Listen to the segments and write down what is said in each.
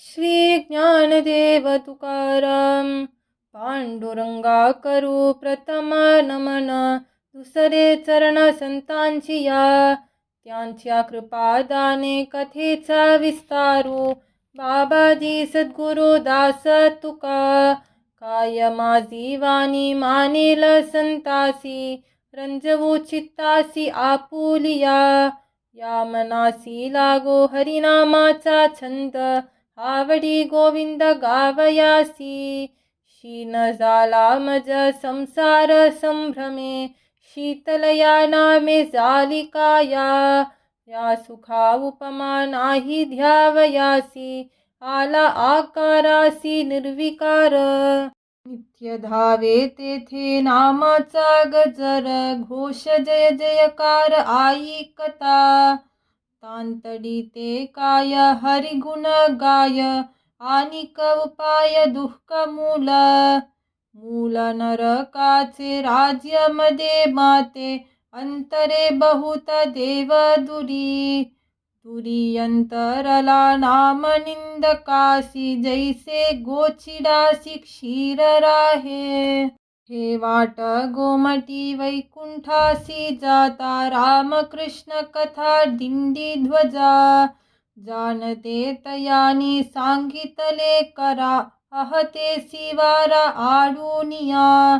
श्री ज्ञानदेव तुकाराम. पांडुरंगा करू प्रथम नमन, दुसरे चरण संतांची या. त्यांच्या कृपादाने कथेचा विस्तारू, बाबाजी सद्गुरु दास तुका. काय माझी वाणी मानेल संतासी, रंजवू चित्तासी आपुलिया. या मनासी लागो हरिनामाचा छंद, आवडी गोविंद गावयासी. शीन झाला मज संसार संभ्रमे, शीतलया नामे झाली काया. या सुखा उपमा नाही ध्यावयासी, आला आकारासी निर्विकार. नित्य धावे तेथे नामाचा गजर, घोष जय जयकार ऐकता. तांतडी ते काय हरिगुण गाय, आनिक उपाय दुःख मूल. मूल नरकाचे राज्य मध्ये माते, अंतरे बहुत देव दुरी. दुरी अंतरला नाम निंदकासी, जैसे गोचिडासी क्षीर राहे. हे वाट गोमटी वैकुंठासी जाता, रामकृष्ण कथा दिंडी ध्वजा. जानते तयानी सांगितले करा, अहते वारा आडुनिया.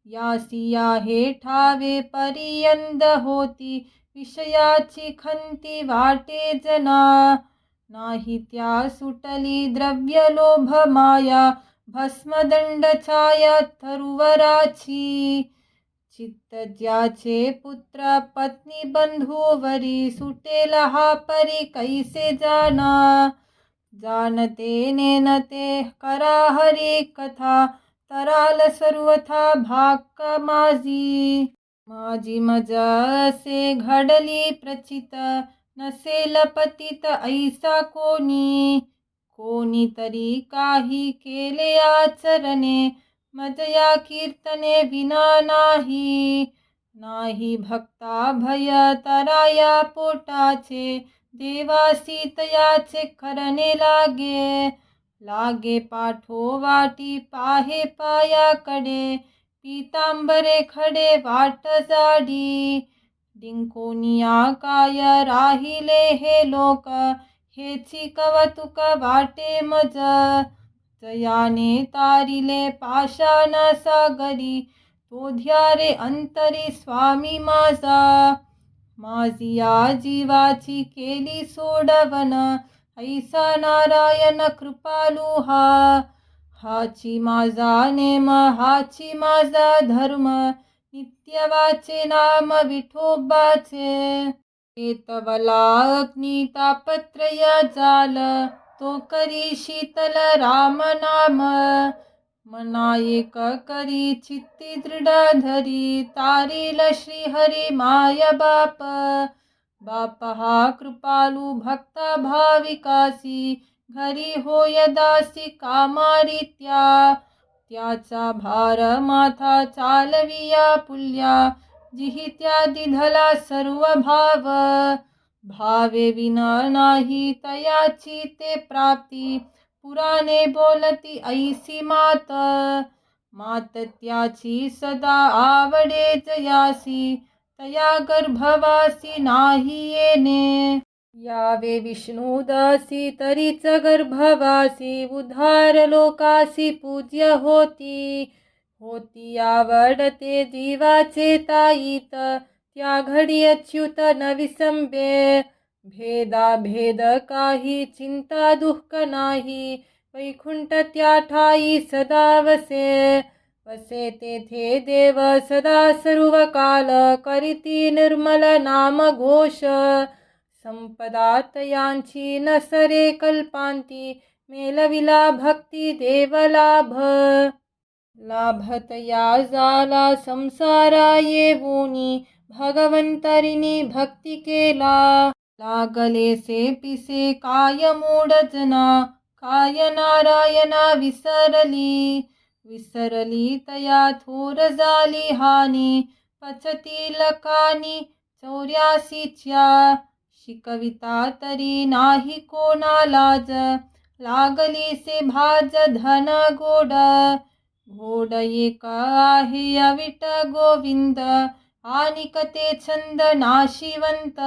यासिया हे ठावे पर्यंत होती, विषयाची खंती वाटे जना. नाही त्या सुटली द्रव्य लोभ माया, भस्मदंड छाया थरुवराची. चित्त ज्याचे पुत्र पत्नी बंधूवरी, सुटेल हा परी कैसे जाना. जानते नेनते करा हरी कथा, तराल सर्वथा भाक माझी. माझी मज असे घडली प्रचित, नसेल पतित ऐसा कोणी. कोणीतरी काही केले आचरणे, मजया कीर्तने विना नाही. नाही भक्ता भय तराया पोटाचे, देवासी तयाचे करणे लागे. लागे पाठोवाटी पाहे पायाकडे, पीतांबरे खडे वाट जाडी. डिंकोनिया काय राहिले हे लोक, हेची कवतुक वाटे मज. जयाने तारिले पाषाण सागरी, तो ध्यारे अंतरी स्वामी माझा. माझी या जीवाची केली सोडवण, ऐसा नारायण कृपालू हा. हाची माझा नेम हाची माझा धर्म, नित्य वाचे नाम विठोबाचे. केतवला अग्नी तापत्रय जाल, तो करी शीतल राम नाम. मना एक करी चित्ती दृढ धरी, तारील श्री हरी माय बाप. बाप हा कृपालू भक्ता भाविकासी, घरी होय दासी कामारित्या. त्याचा भार माथा चालविया पुल्या, जिहित्या दिधला सर्व भाव. भावे विन नाही तयाची ते प्राप्ती, पुराणे बोलती ऐसी मात. मात त्याची सदा आवडे जयासी, तया गर्भवासी नाही येणे. यावे विष्णुदासी तरीच गर्भवासी, उद्धार लोकासी पूज्य होती. होती आवडते जीवाचे ताईत, त्या घडी अच्युत न विसंबे. भेदा भेद काही चिंता दुःख नाही, वैकुंठ त्या ठाई सदा वसे. वसे तेथे देव सदा सर्व काल, करीती निर्मल नाम घोष. संपदा तयांची नसरे कल्पांती, मेलविला भक्ती देव लाभ. लाभतया झाला संसारा येऊनी, भगवंतरिनी भक्ती केला. लागलेसे पिसे काय मूढ जना, काय नारायणा विसरली. विसरली तया थोर झाली हानी, पचती लकानी 84च्या. शिकविता तरी नाही कोणा लाज, लागली से भाज धन गोड. घोड एक आहे अविट गोविंद, आनिक ते छंद नाशिवंत.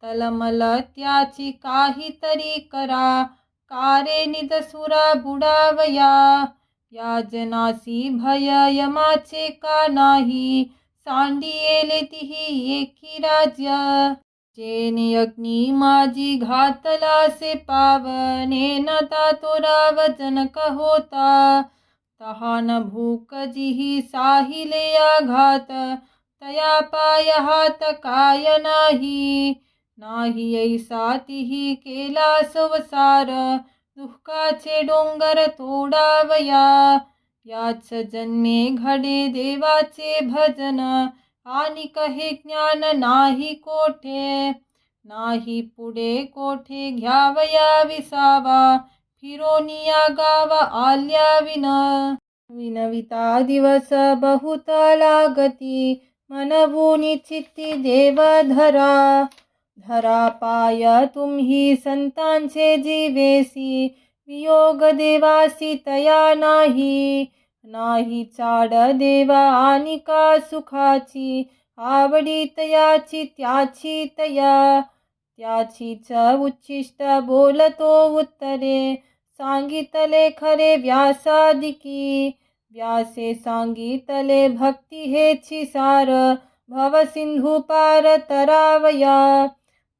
तलमल त्याची काहीतरी करा, कारे निजसुरा बुडावया. या जनासी भय यमाचे का नाही, सांडियेले तिही एकी राज्य. जेने अग्नी माझी घातला से पावने, नता तो राव जनक होता. तहान भूक जिही साहिले आघात, तया पाय हात काय नाही. नाही ऐसा तिही केला संसार, दुःखाचे डोंगर तोडावया. याच जन्मे घडे देवाचे भजन, आनिक हे ज्ञान नाही कोठे. नाही पुढे कोठे घ्यावया विसावा, फिरोनिया गाव आल्या विनविता दिवस बहुत लागती, मनवूनी चित्ती देव धरा. धरा पाय तुम्ही संतांचे जीवेसी, वियोग देवासी तया नाही. नाही चाड देवा आनिका सुखाची, आवडी तयाची त्याची तया. त्याचीच उच्छिष्ट बोलतो उत्तरे, सांगितले खरे व्यासादिकी. व्यासे सांगितले भक्ती हेची सार, भवसिंधू पार तरावया.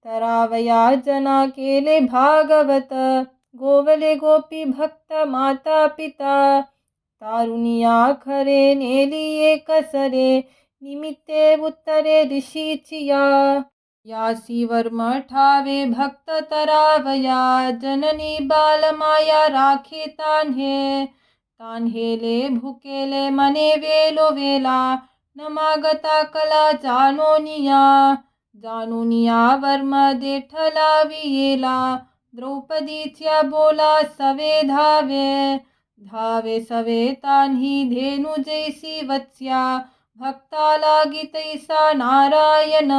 तरावया जना केले भागवत, गोवले गोपी भक्त माता पिता. तारुनिया खरे नेली एकसरे, निमित्ते उत्तरे ऋषीचिया. यासी वर्म ठावे भक्त तरावया, जननी बालमाया राखे तान्हे. तान्हेले भुकेले मने वेलो वेला, न मागता कला जानोनिया. जानोनिया वर्म देठला वियेला, द्रौपदीच्या बोला सवे धावे. धावे सवे तान्ही धेनु जैसी वत्स्या, भक्ता लागी तैसा नारायण.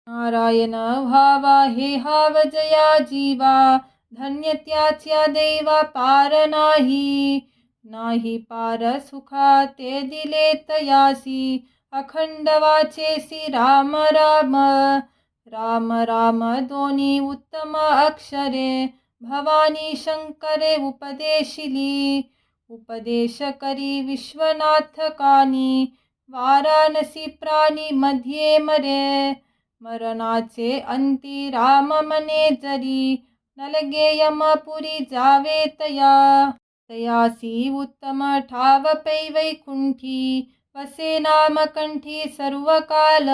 नारायण व्हावा हे हाव जया जीवा, धन्य त्याच्या देवा पार नाही. नाही पार सुखा ते दिले तयासी, अखंड वाचेसी राम राम. राम राम दोन्ही उत्तम अक्षरे, भवानी शंकरे उपदेशिली. उपदेश करी विश्वनाथ कानी, वाराणसी प्राणी मध्ये मरे. मरणाचे अंती राम मने जरी, नलगे यमपुरी जावे तया. तयासी उत्तम ठाव पै वैकुंठी, वसे नाम कंठी सर्वकाल.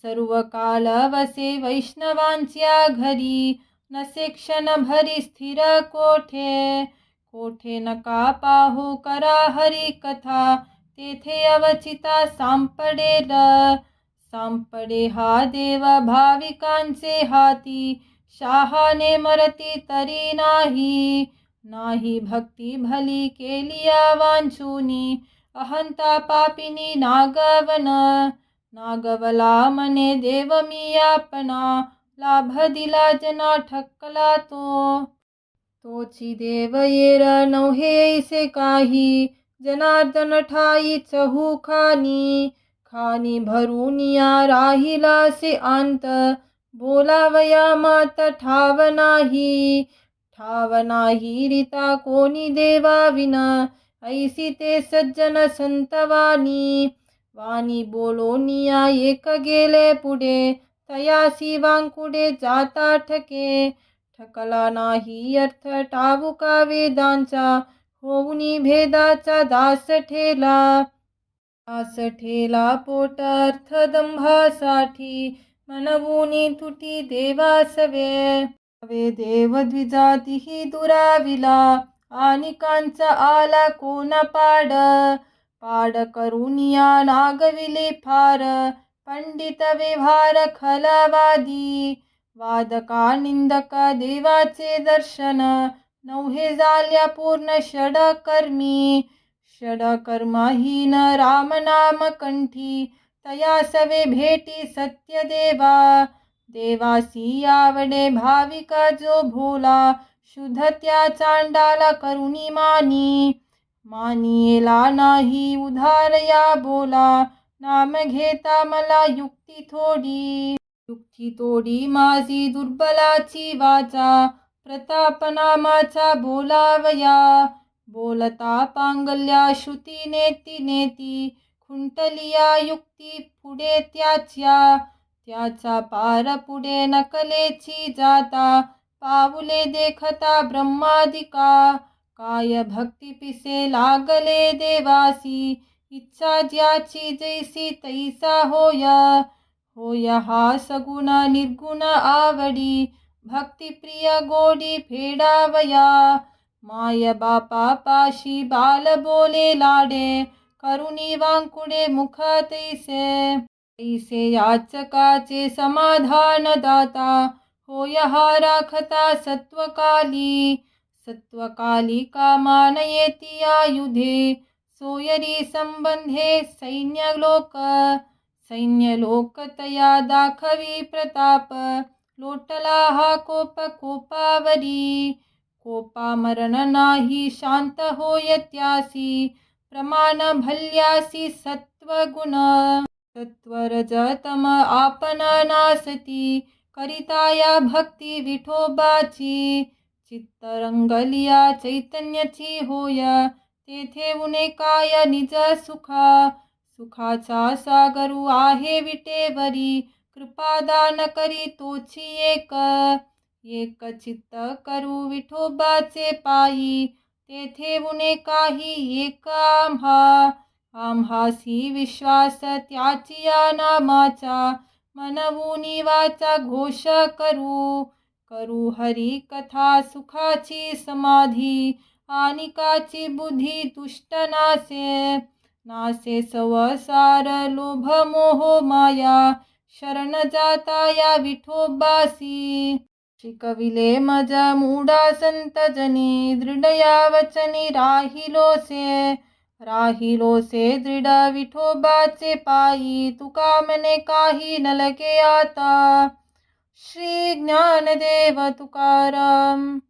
सर्वकाल वसे वैष्णवांच्या घरी, नसे क्षण भरी स्थिर कोठे. कोठे नका पाहू करा हरी कथा, तेथे अवचिता सांपडेल. सांपडे हा देव भाविकांचे हाती, शहाणे मरती तरी नाही. नाही भक्ती भली केलिया वांछुनी, अहंता पापिनी नागवन. नागवला मने देव मी आपणा, लाभ दिला जना ठकला तो. तोची देव येर नव्हे ऐसे काही, जनार्दन ठाई चहू खानी. खानी भरूनिया राहिला से अंत, बोलावया मात ठाव नाही. ठाव नाही रीता कोणी देवा विना, ऐसी ते सज्जन संतवानी. वाणी बोलोनिया एक गेले पुढे, तयासी वांकुडे जाता ठके. ठकला नाही अर्थ टावुका वेदांचा, होऊनी भेदाचा दास ठेला. दास ठेला पोट अर्थ दंभासाठी, मनवूनी तुटी देवासवे. वे देव द्विजातीही दुराविला, आनिकांचा आला कोण पाड. पाड करुनिया नागविले फार, पंडित व्यवहार खलवादी. वादका निंदक देवाचे दर्शन, नव्हे झाल्या पूर्ण षडकर्मी. षडकर्महीन राम नाम कंठी, तया सवे भेटी सत्य देवा. देवासी आवडे भाविका जो भोला, शुद्ध त्या चांडाला करुणी मानी. मानियेला नाही उधारया बोला, नाम घेता मला युक्ती थोडी. युक्ती तोडी माझी दुर्बलाची वाचा, प्रताप नामाचा बोलावया. बोलता पांगल्या श्रुती नेती नेती, खुंटलिया युक्ती पुढे त्याचा पार पुढे नकलेची जाता. पाऊले देखता ब्रह्मादिका, काय भक्ती पिसे लागले देवासी. इच्छा ज्याची जैसी तैसा होय हा सगुण निर्गुण आवडी. भक्तिप्रिय गोडी फेडावया, माय बापा पाशी बाल बोले लाडे. करुणी वांकुडे मुख तैसे याचकाचे समाधान दाता. होय हा राखता सत्वकाली कामान येती आयुधे. सोयरी संबंधे सैन्य लोक तया दाखवी प्रताप. लोटला हा कोपावरी, कोपा मरण नाही शांत होय त्यासी. प्रमाण भल्यासी सत्वगुण, सत्वरजतम आपण नासती. करिता या भक्ती विठोबाची, चित्त रंगलिया चैतन्याची होय. तेथे उणे काय निज सुखाचा सागरू आहे विटेवरी. कृपादान करी तोची एक चित्त करू विठोबाचे पायी. तेथे उणे काही एक आम्हासी विश्वास त्याची या नामाचा. मनवुनी वाचा घोष करू हरी कथा सुखाची समाधी. आनिकाची बुद्धी दुष्ट नासे संसार लोभ मोह माया. शरण जाता या विठोबासी. शिकविले मज मूढा संत जनी, दृढ या वचनी राहिलोसे दृढ विठोबाचे पायी. तुका मने काही नलगे आता, श्री ज्ञानदेव तुकाराम.